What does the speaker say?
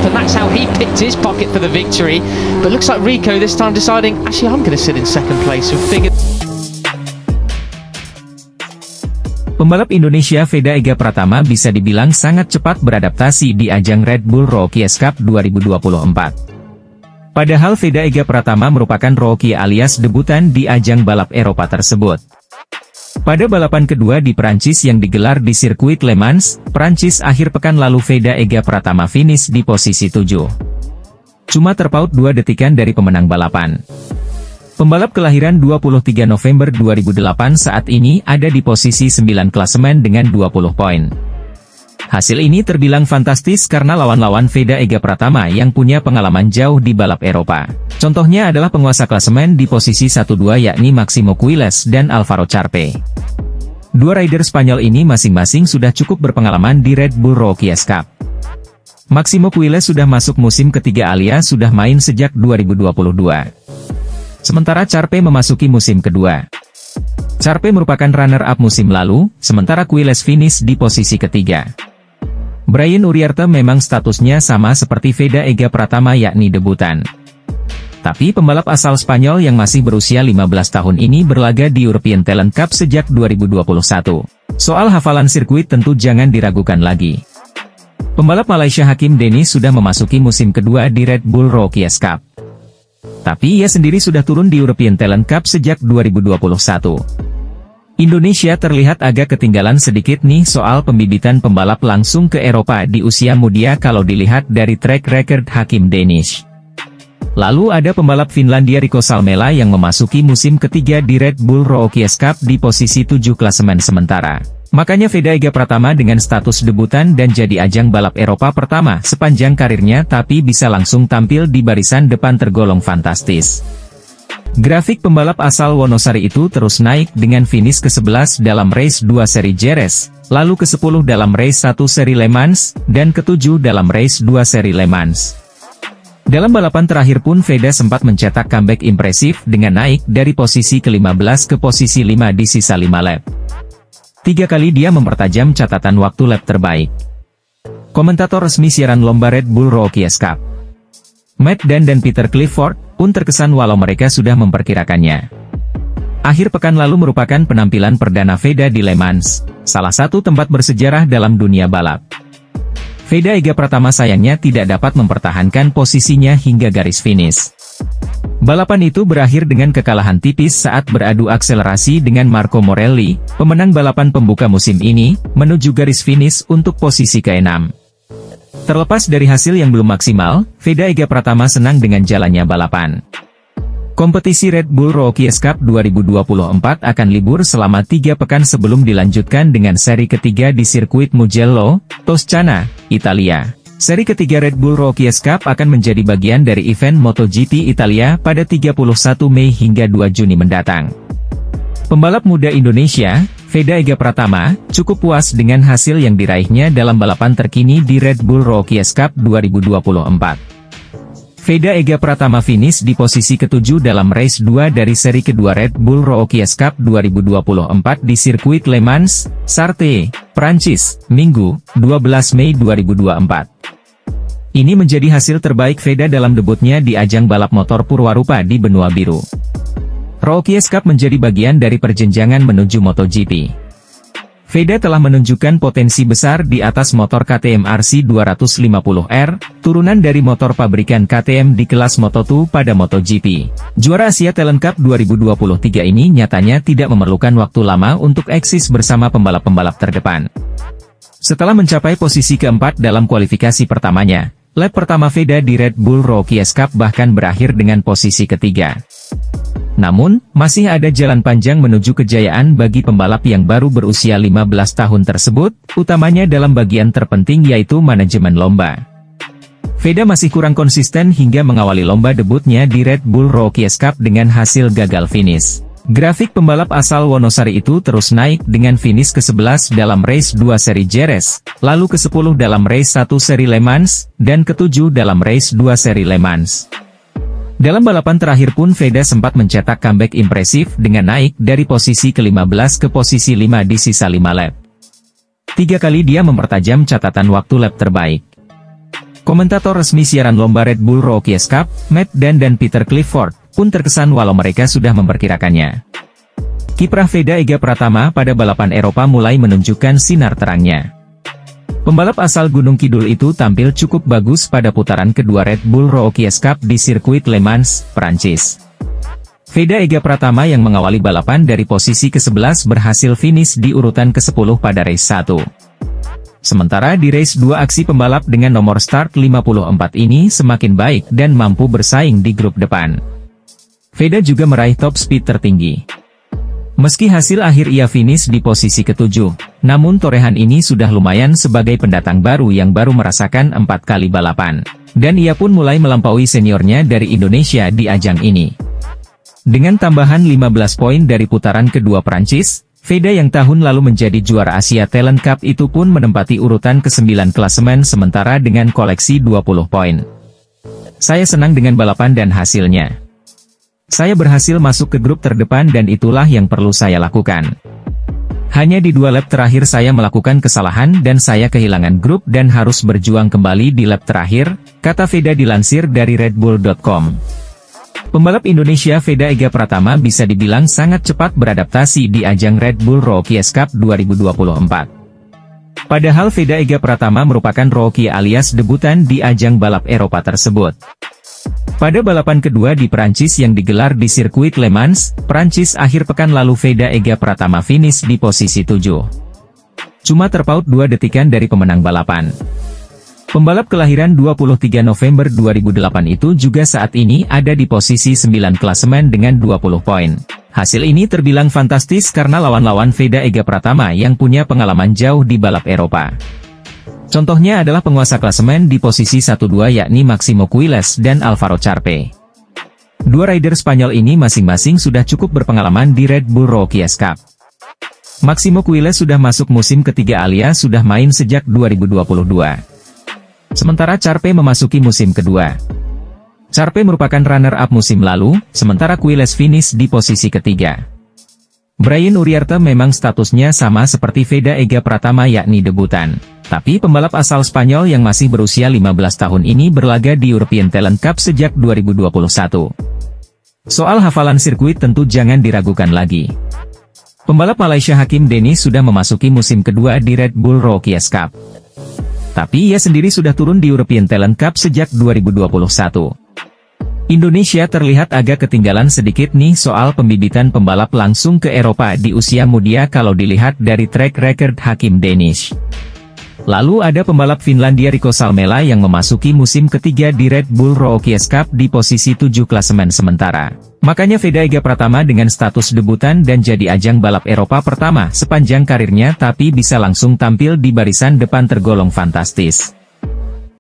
and that's how he picked his pocket for the victory. But looks like Rico this time deciding, actually I'm going to sit in second place and figure. Pembalap Indonesia Veda Ega Pratama bisa dibilang sangat cepat beradaptasi di ajang Red Bull Rookies Cup 2024. Padahal Veda Ega Pratama merupakan rookie alias debutan di ajang balap Eropa tersebut. Pada balapan kedua di Prancis yang digelar di sirkuit Le Mans, Prancis akhir pekan lalu Veda Ega Pratama finish di posisi 7. Cuma terpaut 2 detikan dari pemenang balapan. Pembalap kelahiran 23 November 2008 saat ini ada di posisi 9 klasemen dengan 20 poin. Hasil ini terbilang fantastis karena lawan-lawan Veda Ega Pratama yang punya pengalaman jauh di balap Eropa. Contohnya adalah penguasa klasemen di posisi 1-2 yakni Máximo Quiles dan Álvaro Charpe. Dua rider Spanyol ini masing-masing sudah cukup berpengalaman di Red Bull Rookies Cup. Máximo Quiles sudah masuk musim ketiga alias sudah main sejak 2022. Sementara Charpe memasuki musim kedua. Charpe merupakan runner-up musim lalu, sementara Quiles finish di posisi ketiga. Brian Uriarte memang statusnya sama seperti Veda Ega Pratama yakni debutan. Tapi pembalap asal Spanyol yang masih berusia 15 tahun ini berlaga di European Talent Cup sejak 2021. Soal hafalan sirkuit tentu jangan diragukan lagi. Pembalap Malaysia Hakim Dennis sudah memasuki musim kedua di Red Bull Rookies Cup. Tapi ia sendiri sudah turun di European Talent Cup sejak 2021. Indonesia terlihat agak ketinggalan sedikit nih soal pembibitan pembalap langsung ke Eropa di usia muda kalau dilihat dari track record Hakim Dennis. Lalu ada pembalap Finlandia Rico Salmela yang memasuki musim ketiga di Red Bull Rookies Cup di posisi 7 klasemen sementara. Makanya Veda Ega Pratama dengan status debutan dan jadi ajang balap Eropa pertama sepanjang karirnya tapi bisa langsung tampil di barisan depan tergolong fantastis. Grafik pembalap asal Wonosari itu terus naik dengan finish ke-11 dalam race 2 seri Jerez, lalu ke-10 dalam race 1 seri Le Mans, dan ke-7 dalam race 2 seri Le Mans. Dalam balapan terakhir pun Veda sempat mencetak comeback impresif dengan naik dari posisi ke-15 ke posisi 5 di sisa 5 lap. 3 kali dia mempertajam catatan waktu lap terbaik. Komentator resmi siaran lomba Red Bull Rookies Cup, Matt Dunn dan Peter Clifford, pun terkesan walau mereka sudah memperkirakannya. Akhir pekan lalu merupakan penampilan perdana Veda di Le Mans, salah satu tempat bersejarah dalam dunia balap. Veda Ega Pratama sayangnya tidak dapat mempertahankan posisinya hingga garis finish. Balapan itu berakhir dengan kekalahan tipis saat beradu akselerasi dengan Marco Morelli, pemenang balapan pembuka musim ini, menuju garis finish untuk posisi ke-6. Terlepas dari hasil yang belum maksimal, Veda Ega Pratama senang dengan jalannya balapan. Kompetisi Red Bull Rookies Cup 2024 akan libur selama 3 pekan sebelum dilanjutkan dengan seri ketiga di sirkuit Mugello, Toscana, Italia. Seri ketiga Red Bull Rookies Cup akan menjadi bagian dari event MotoGP Italia pada 31 Mei hingga 2 Juni mendatang. Pembalap muda Indonesia, Veda Ega Pratama, cukup puas dengan hasil yang diraihnya dalam balapan terkini di Red Bull Rookies Cup 2024. Veda Ega Pratama finish di posisi ke-7 dalam race 2 dari seri kedua Red Bull Rookies Cup 2024 di sirkuit Le Mans, Sarthe, Prancis, Minggu, 12 Mei 2024. Ini menjadi hasil terbaik Veda dalam debutnya di ajang balap motor Purwarupa di benua biru. Rookies Cup menjadi bagian dari perjenjangan menuju MotoGP. Veda telah menunjukkan potensi besar di atas motor KTM RC 250R, turunan dari motor pabrikan KTM di kelas Moto2 pada MotoGP. Juara Asia Talent Cup 2023 ini nyatanya tidak memerlukan waktu lama untuk eksis bersama pembalap-pembalap terdepan. Setelah mencapai posisi keempat dalam kualifikasi pertamanya, lap pertama Veda di Red Bull Rookies Cup bahkan berakhir dengan posisi ketiga. Namun, masih ada jalan panjang menuju kejayaan bagi pembalap yang baru berusia 15 tahun tersebut, utamanya dalam bagian terpenting yaitu manajemen lomba. Veda masih kurang konsisten hingga mengawali lomba debutnya di Red Bull Rookies Cup dengan hasil gagal finish. Grafik pembalap asal Wonosari itu terus naik dengan finish ke-11 dalam race 2 seri Jerez, lalu ke-10 dalam race 1 seri Le Mans, dan ke-7 dalam race 2 seri Le Mans. Dalam balapan terakhir pun Veda sempat mencetak comeback impresif dengan naik dari posisi ke-15 ke posisi 5 di sisa 5 lap. 3 kali dia mempertajam catatan waktu lap terbaik. Komentator resmi siaran lomba Red Bull Rookies Cup, Matt Dan dan Peter Clifford, pun terkesan walau mereka sudah memperkirakannya. Kiprah Veda Ega Pratama pada balapan Eropa mulai menunjukkan sinar terangnya. Pembalap asal Gunung Kidul itu tampil cukup bagus pada putaran kedua Red Bull Rookies Cup di sirkuit Le Mans, Prancis. Veda Ega Pratama yang mengawali balapan dari posisi ke-11 berhasil finish di urutan ke-10 pada race 1. Sementara di race 2 aksi pembalap dengan nomor start 54 ini semakin baik dan mampu bersaing di grup depan. Veda juga meraih top speed tertinggi. Meski hasil akhir ia finish di posisi ke-7, namun torehan ini sudah lumayan sebagai pendatang baru yang baru merasakan 4 kali balapan. Dan ia pun mulai melampaui seniornya dari Indonesia di ajang ini. Dengan tambahan 15 poin dari putaran kedua Prancis, Veda yang tahun lalu menjadi juara Asia Talent Cup itu pun menempati urutan ke-9 klasemen sementara dengan koleksi 20 poin. Saya senang dengan balapan dan hasilnya. Saya berhasil masuk ke grup terdepan dan itulah yang perlu saya lakukan. Hanya di 2 lap terakhir saya melakukan kesalahan dan saya kehilangan grup dan harus berjuang kembali di lap terakhir, kata Veda dilansir dari redbull.com. Pembalap Indonesia Veda Ega Pratama bisa dibilang sangat cepat beradaptasi di ajang Red Bull Rookies Cup 2024. Padahal Veda Ega Pratama merupakan rookie alias debutan di ajang balap Eropa tersebut. Pada balapan kedua di Prancis yang digelar di sirkuit Le Mans, Prancis akhir pekan lalu Veda Ega Pratama finish di posisi 7. Cuma terpaut 2 detikan dari pemenang balapan. Pembalap kelahiran 23 November 2008 itu juga saat ini ada di posisi 9 klasemen dengan 20 poin. Hasil ini terbilang fantastis karena lawan-lawan Veda Ega Pratama yang punya pengalaman jauh di balap Eropa. Contohnya adalah penguasa klasemen di posisi 1-2 yakni Maximo Quiles dan Alvaro Charpe. Dua rider Spanyol ini masing-masing sudah cukup berpengalaman di Red Bull Rookies Cup. Maximo Quiles sudah masuk musim ketiga alias sudah main sejak 2022. Sementara Charpe memasuki musim kedua. Charpe merupakan runner-up musim lalu, sementara Quiles finish di posisi ketiga. Brian Uriarte memang statusnya sama seperti Veda Ega Pratama yakni debutan. Tapi pembalap asal Spanyol yang masih berusia 15 tahun ini berlaga di European Talent Cup sejak 2021. Soal hafalan sirkuit tentu jangan diragukan lagi. Pembalap Malaysia Hakim Denish sudah memasuki musim kedua di Red Bull Rookies Cup. Tapi ia sendiri sudah turun di European Talent Cup sejak 2021. Indonesia terlihat agak ketinggalan sedikit nih soal pembibitan pembalap langsung ke Eropa di usia muda kalau dilihat dari track record Hakim Denish. Lalu ada pembalap Finlandia Rico Salmela yang memasuki musim ketiga di Red Bull Rookies Cup di posisi 7 klasemen sementara. Makanya Veda Ega Pratama dengan status debutan dan jadi ajang balap Eropa pertama sepanjang karirnya tapi bisa langsung tampil di barisan depan tergolong fantastis.